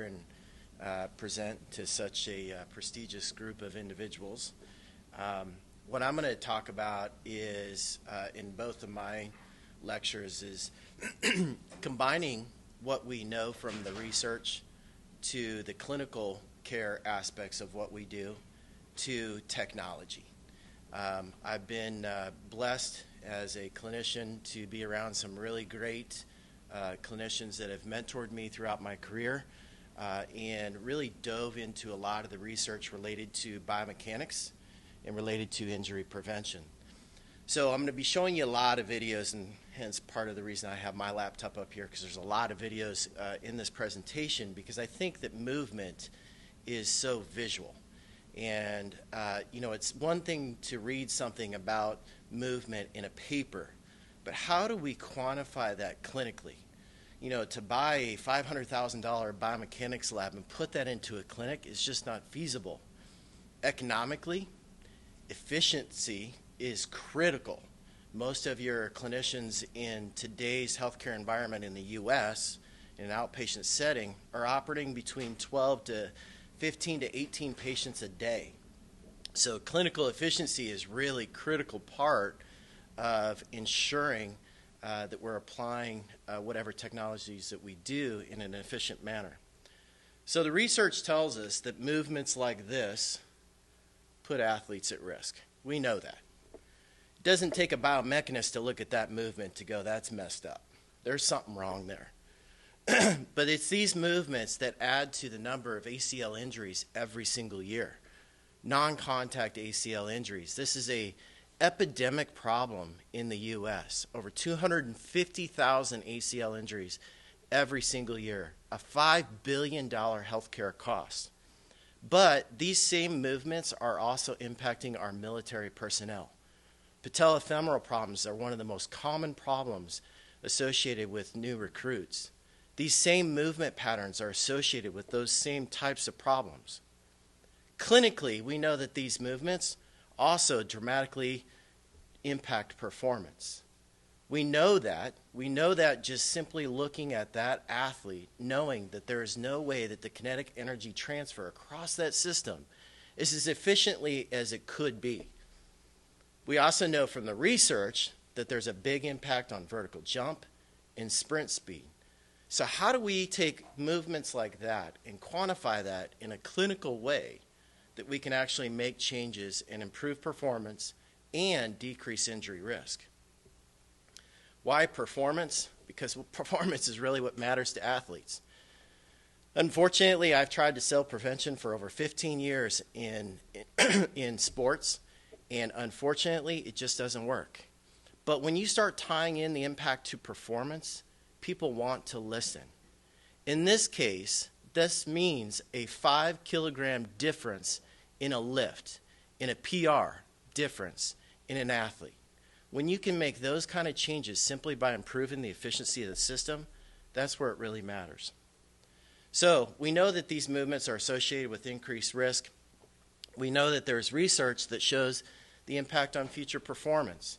here and present to such a prestigious group of individuals. What I'm going to talk about is, in both of my lectures, is combining what we know from the research to the clinical care aspects of what we do to technology. I've been blessed as a clinician to be around some really great clinicians that have mentored me throughout my career and really dove into a lot of the research related to biomechanics and related to injury prevention. So I'm going to be showing you a lot of videos, and hence part of the reason I have my laptop up here, because there's a lot of videos in this presentation, because I think that movement is so visual. And, it's one thing to read something about movement in a paper, but how do we quantify that clinically? To buy a $500,000 biomechanics lab and put that into a clinic is just not feasible. Economically, efficiency is critical. Most of your clinicians in today's healthcare environment in the U.S., in an outpatient setting, are operating between 12 to 15 to 18 patients a day. So clinical efficiency is really a critical part of ensuring that we're applying whatever technologies that we do in an efficient manner. So the research tells us that movements like this put athletes at risk. We know that. It doesn't take a biomechanist to look at that movement to go, that's messed up. There's something wrong there. But it's these movements that add to the number of ACL injuries every single year. Non-contact ACL injuries. This is an epidemic problem in the U.S. Over 250,000 ACL injuries every single year. A $5 billion healthcare cost. But these same movements are also impacting our military personnel. Patellofemoral problems are one of the most common problems associated with new recruits. These same movement patterns are associated with those same types of problems. Clinically, we know that these movements also dramatically impact performance. We know that just simply looking at that athlete, knowing that there is no way that the kinetic energy transfer across that system is as efficiently as it could be. We also know from the research that there's a big impact on vertical jump and sprint speed. So how do we take movements like that and quantify that in a clinical way that we can actually make changes and improve performance and decrease injury risk? Why performance? Because performance is really what matters to athletes. Unfortunately, I've tried to sell prevention for over 15 years in sports, and unfortunately, it just doesn't work. But when you start tying in the impact to performance, people want to listen. In this case, this means a 5 kilogram difference in a lift, in a PR difference in an athlete. When you can make those kind of changes simply by improving the efficiency of the system, that's where it really matters. So we know that these movements are associated with increased risk. We know that there's research that shows the impact on future performance.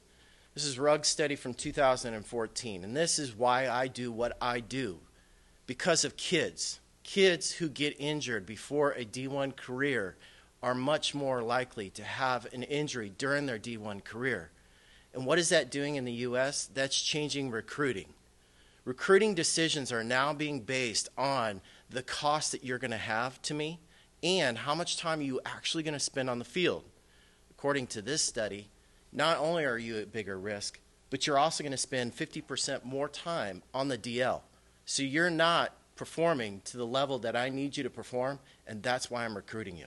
This is Rugg's study from 2014, and this is why I do what I do. Because of kids. Kids who get injured before a D1 career are much more likely to have an injury during their D1 career. And what is that doing in the U.S.? That's changing recruiting. Recruiting decisions are now being based on the cost that you're going to have to me and how much time are you actually going to spend on the field. According to this study, not only are you at bigger risk, but you're also going to spend 50% more time on the DL. So you're not performing to the level that I need you to perform, and that's why I'm recruiting you.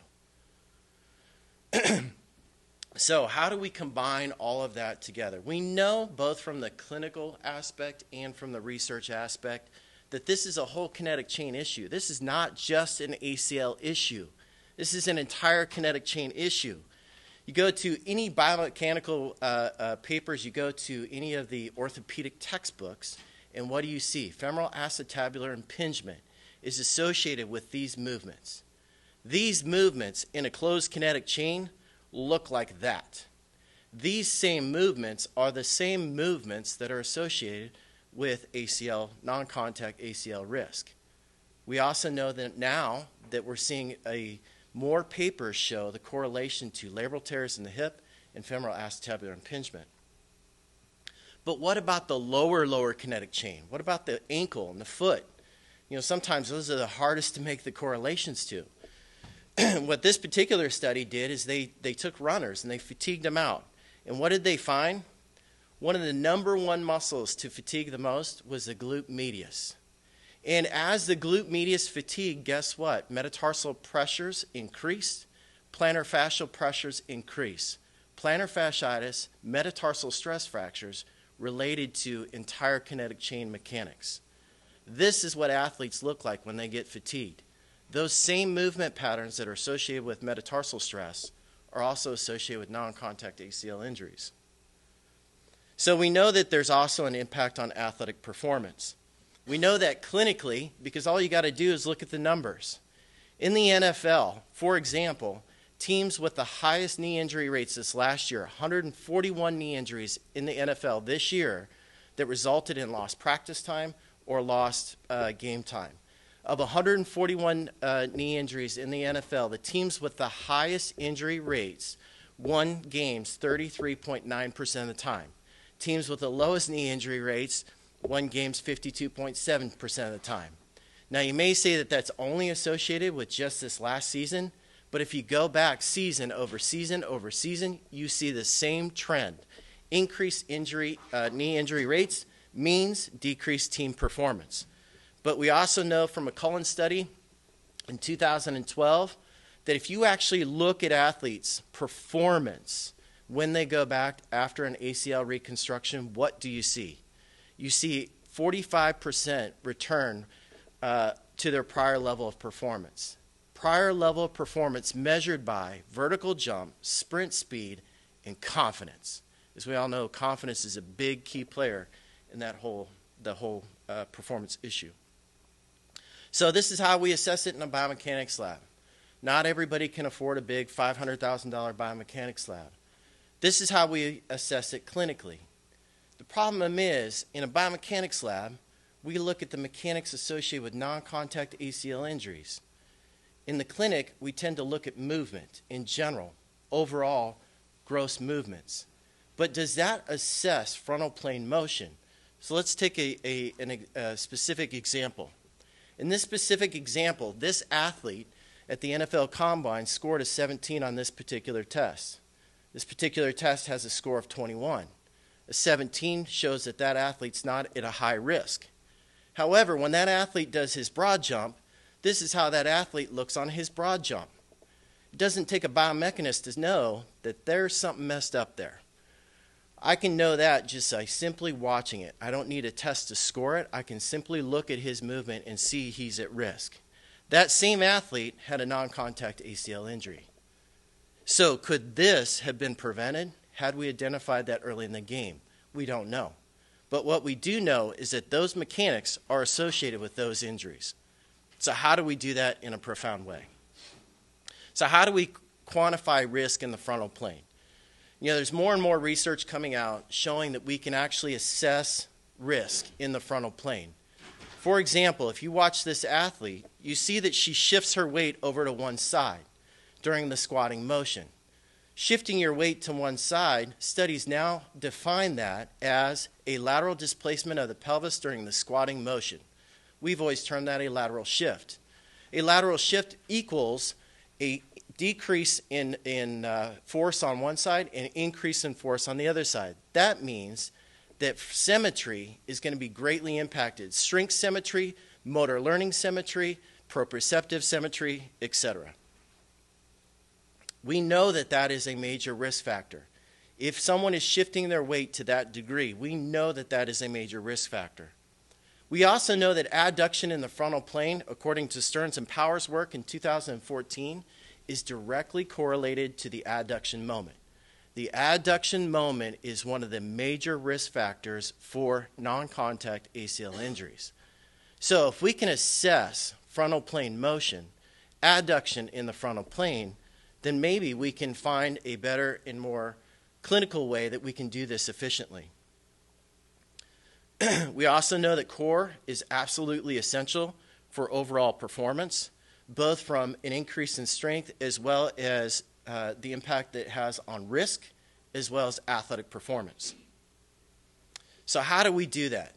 So how do we combine all of that together? We know both from the clinical aspect and from the research aspect that this is a whole kinetic chain issue. This is not just an ACL issue. This is an entire kinetic chain issue. You go to any biomechanical papers, you go to any of the orthopedic textbooks, and what do you see? Femoral acetabular impingement is associated with these movements. These movements in a closed kinetic chain look like that. These same movements are the same movements that are associated with ACL, non-contact ACL risk. We also know that now that we're seeing more papers show the correlation to labral tears in the hip and femoral acetabular impingement. But what about the lower kinetic chain? What about the ankle and the foot? Sometimes those are the hardest to make the correlations to. What this particular study did is they took runners and they fatigued them out. And what did they find? One of the number one muscles to fatigue the most was the glute medius. And as the glute medius fatigued, guess what? Metatarsal pressures increased, plantar fascial pressures increase. Plantar fasciitis, metatarsal stress fractures related to entire kinetic chain mechanics. This is what athletes look like when they get fatigued. Those same movement patterns that are associated with metatarsal stress are also associated with non-contact ACL injuries. So we know that there's also an impact on athletic performance. We know that clinically, because all you got to do is look at the numbers. In the NFL, for example, teams with the highest knee injury rates this last year, 141 knee injuries in the NFL this year that resulted in lost practice time or lost game time. Of 141 knee injuries in the NFL, the teams with the highest injury rates won games 33.9% of the time. Teams with the lowest knee injury rates won games 52.7% of the time. Now, you may say that that's only associated with just this last season, but if you go back season over season over season, you see the same trend. Increased knee injury rates means decreased team performance. But we also know from a Cullen study in 2012 that if you actually look at athletes' performance when they go back after an ACL reconstruction, what do you see? You see 45% return to their prior level of performance. Prior level of performance measured by vertical jump, sprint speed, and confidence. As we all know, confidence is a big key player in the whole performance issue. So this is how we assess it in a biomechanics lab. Not everybody can afford a big $500,000 biomechanics lab. This is how we assess it clinically. The problem is, in a biomechanics lab, we look at the mechanics associated with non-contact ACL injuries. In the clinic, we tend to look at movement in general, overall gross movements. But does that assess frontal plane motion? So let's take a specific example. In this specific example, this athlete at the NFL Combine scored a 17 on this particular test. This particular test has a score of 21. A 17 shows that that athlete's not at a high risk. However, when that athlete does his broad jump, this is how that athlete looks on his broad jump. It doesn't take a biomechanist to know that there's something messed up there. I can know that just by simply watching it. I don't need a test to score it. I can simply look at his movement and see he's at risk. That same athlete had a non-contact ACL injury. So could this have been prevented had we identified that early in the game? We don't know. But what we do know is that those mechanics are associated with those injuries. So how do we do that in a profound way? So how do we quantify risk in the frontal plane? There's more and more research coming out showing that we can actually assess risk in the frontal plane. For example, if you watch this athlete, you see that she shifts her weight over to one side during the squatting motion. Shifting your weight to one side, studies now define that as a lateral displacement of the pelvis during the squatting motion. We've always termed that a lateral shift. A lateral shift equals a decrease in force on one side and increase in force on the other side. That means that symmetry is going to be greatly impacted. Strength symmetry, motor learning symmetry, proprioceptive symmetry, etc. We know that that is a major risk factor. If someone is shifting their weight to that degree, we know that that is a major risk factor. We also know that adduction in the frontal plane, according to Stearns and Powers' work in 2014, is directly correlated to the adduction moment. The adduction moment is one of the major risk factors for non-contact ACL injuries. So if we can assess frontal plane motion, adduction in the frontal plane, then maybe we can find a better and more clinical way that we can do this efficiently. We also know that core is absolutely essential for overall performance, both from an increase in strength as well as the impact that it has on risk as well as athletic performance. So how do we do that?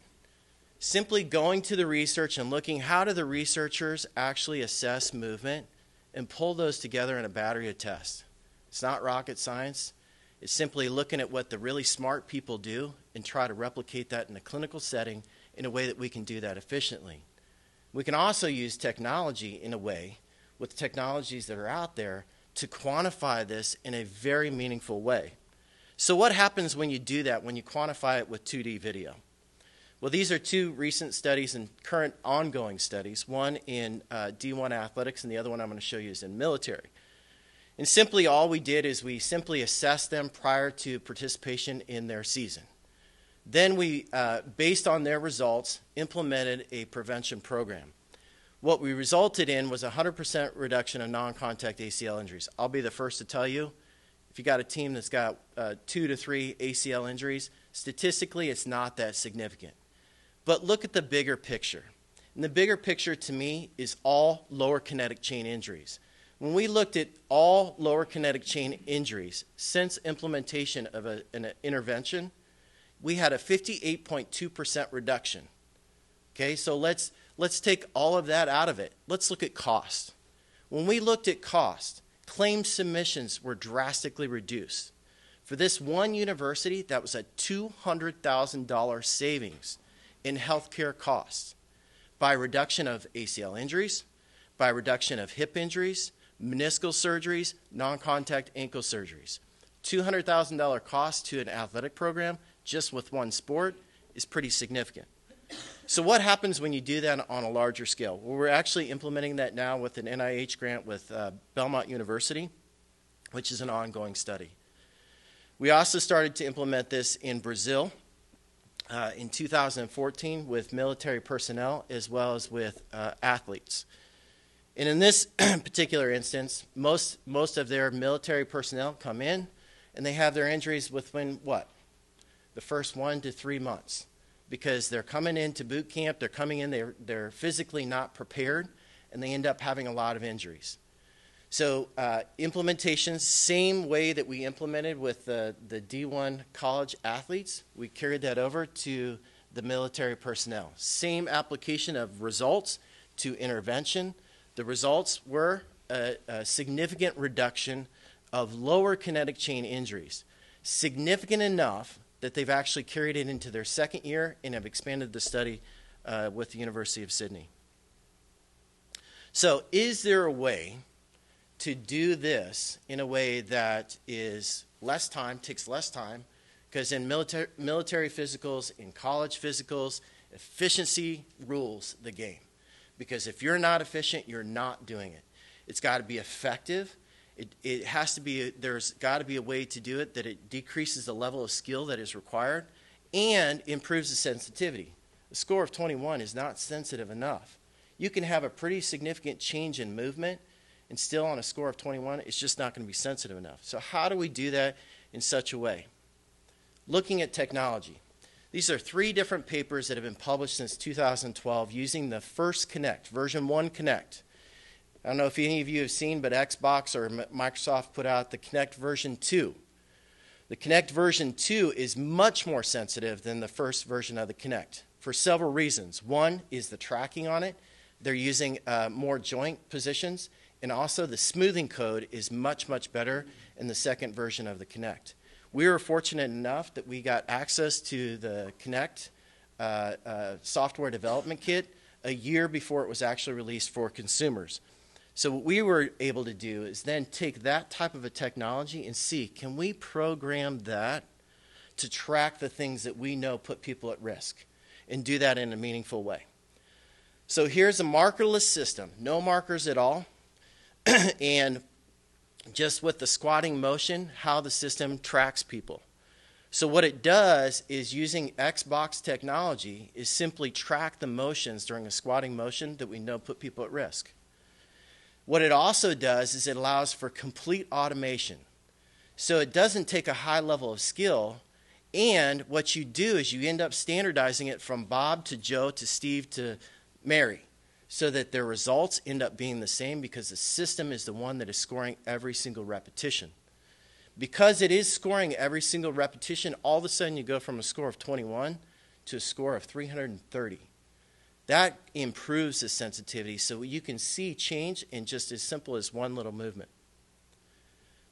Simply going to the research and looking how do the researchers actually assess movement and pull those together in a battery of tests. It's not rocket science. It's simply looking at what the really smart people do and try to replicate that in a clinical setting in a way that we can do that efficiently. We can also use technology in a way, with technologies that are out there, to quantify this in a very meaningful way. So what happens when you do that, when you quantify it with 2D video? Well, these are two recent studies and current ongoing studies, one in D1 athletics and the other one I'm going to show you is in military. And simply all we did is we simply assessed them prior to participation in their season. Then we, based on their results, implemented a prevention program. What we resulted in was a 100% reduction of non-contact ACL injuries. I'll be the first to tell you, if you got a team that's got 2 to 3 ACL injuries, statistically it's not that significant. But look at the bigger picture. And the bigger picture to me is all lower kinetic chain injuries. When we looked at all lower kinetic chain injuries since implementation of an intervention, we had a 58.2% reduction. Okay, so let's take all of that out of it. Let's look at cost. When we looked at cost, claim submissions were drastically reduced. For this one university, that was a $200,000 savings in healthcare costs by reduction of ACL injuries, by reduction of hip injuries, meniscal surgeries, non-contact ankle surgeries. $200,000 cost to an athletic program just with one sport is pretty significant. So what happens when you do that on a larger scale? Well, we're actually implementing that now with an NIH grant with Belmont University, which is an ongoing study. We also started to implement this in Brazil in 2014 with military personnel as well as with athletes. And in this particular instance, most of their military personnel come in and they have their injuries within what? The first 1 to 3 months. Because they're coming into boot camp, they're coming in, they're physically not prepared, and they end up having a lot of injuries. So implementations, same way that we implemented with the D1 college athletes, we carried that over to the military personnel. Same application of results to intervention. The results were a significant reduction of lower kinetic chain injuries, significant enough that they've actually carried it into their second year and have expanded the study with the University of Sydney. So is there a way to do this in a way that is less time, takes less time? Because in military physicals, in college physicals, efficiency rules the game. Because if you're not efficient, you're not doing it. It's got to be effective. It has to be, there's got to be a way to do it that it decreases the level of skill that is required and improves the sensitivity. A score of 21 is not sensitive enough. You can have a pretty significant change in movement and still on a score of 21, it's just not going to be sensitive enough. So how do we do that in such a way? Looking at technology. These are 3 different papers that have been published since 2012 using the first Kinect, version 1 Kinect. I don't know if any of you have seen, but Xbox or Microsoft put out the Kinect version 2. The Kinect version 2 is much more sensitive than the first version of the Kinect for several reasons. One is the tracking on it. They're using more joint positions, and also the smoothing code is much, much better in the second version of the Kinect. We were fortunate enough that we got access to the Kinect software development kit a year before it was actually released for consumers. So what we were able to do is then take that type of a technology and see, can we program that to track the things that we know put people at risk and do that in a meaningful way? So here's a markerless system, no markers at all, and just with the squatting motion, how the system tracks people. So what it does is using Xbox technology is simply track the motions during a squatting motion that we know put people at risk. What it also does is it allows for complete automation. So it doesn't take a high level of skill, and what you do is you end up standardizing it from Bob to Joe to Steve to Mary. so that their results end up being the same because the system is the one that is scoring every single repetition. Because it is scoring every single repetition, all of a sudden you go from a score of 21 to a score of 330. That improves the sensitivity so you can see change in just as simple as one little movement.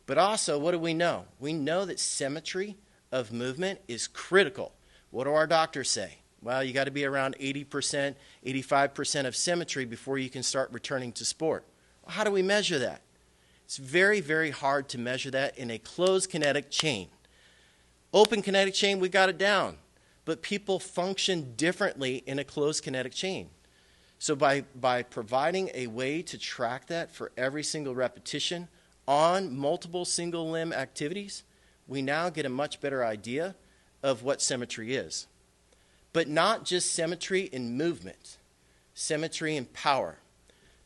But also, what do we know? We know that symmetry of movement is critical. What do our doctors say? Well, you got to be around 80%, 85% of symmetry before you can start returning to sport. Well, how do we measure that? It's very, very hard to measure that in a closed kinetic chain. Open kinetic chain, we got it down. But people function differently in a closed kinetic chain. So by providing a way to track that for every single repetition on multiple single limb activities, we now get a much better idea of what symmetry is. But not just symmetry in movement, symmetry in power.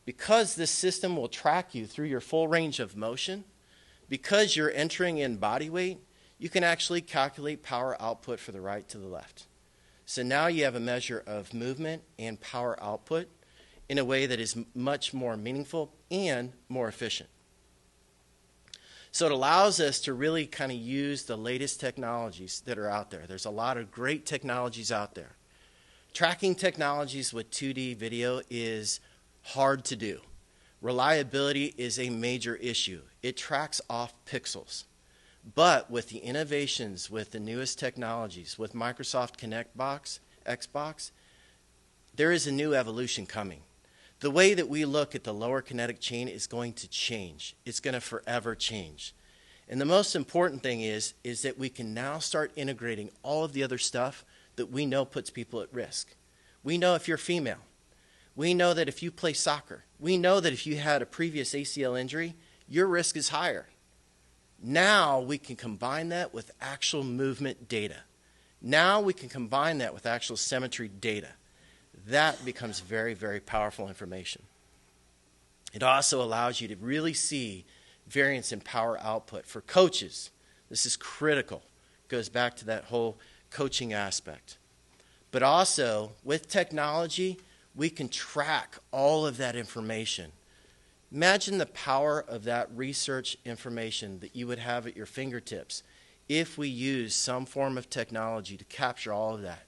Because this system will track you through your full range of motion, because you're entering in body weight, you can actually calculate power output for the right to the left. So now you have a measure of movement and power output in a way that is much more meaningful and more efficient. So it allows us to really kind of use the latest technologies that are out there. There's a lot of great technologies out there. Tracking technologies with 2D video is hard to do. Reliability is a major issue. It tracks off pixels. But with the innovations, with the newest technologies, with Microsoft Xbox, there is a new evolution coming. The way that we look at the lower kinetic chain is going to change. It's going to forever change. And the most important thing is that we can now start integrating all of the other stuff that we know puts people at risk. We know if you're female. We know that if you play soccer. We know that if you had a previous ACL injury, your risk is higher. Now we can combine that with actual movement data. Now we can combine that with actual symmetry data. That becomes very, very powerful information. It also allows you to really see variance in power output. For coaches, this is critical. It goes back to that whole coaching aspect. But also, with technology, we can track all of that information. Imagine the power of that research information that you would have at your fingertips if we use some form of technology to capture all of that,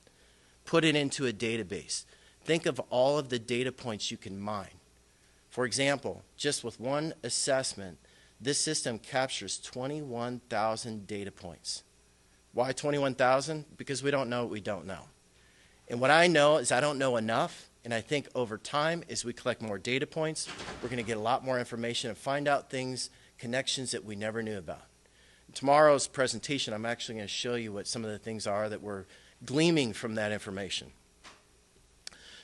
put it into a database. Think of all of the data points you can mine. For example, just with one assessment, this system captures 21,000 data points. Why 21,000? Because we don't know what we don't know. And what I know is I don't know enough, and I think over time, as we collect more data points, we're going to get a lot more information and find out things, connections that we never knew about. In tomorrow's presentation, I'm actually going to show you what some of the things are that we're gleaming from that information.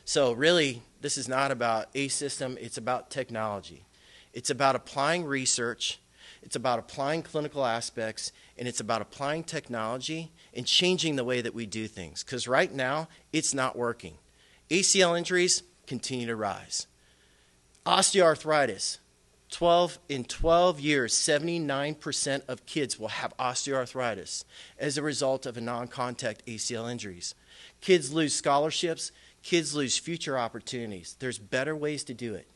So really, this is not about a system, it's about technology. It's about applying research, it's about applying clinical aspects, and it's about applying technology and changing the way that we do things. Because right now, it's not working. ACL injuries continue to rise. Osteoarthritis. In 12 years, 79% of kids will have osteoarthritis as a result of a non-contact ACL injuries. Kids lose scholarships. Kids lose future opportunities. There's better ways to do it.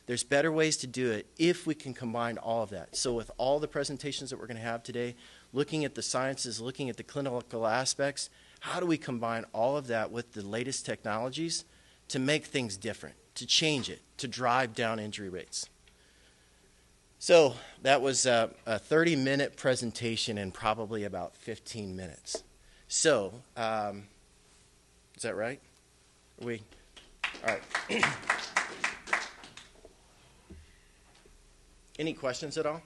There's better ways to do it if we can combine all of that. So with all the presentations that we're going to have today, looking at the sciences, looking at the clinical aspects, how do we combine all of that with the latest technologies to make things different, to change it, to drive down injury rates? So that was a 30-minute presentation in probably about 15 minutes. So, is that right? All right. Any questions at all?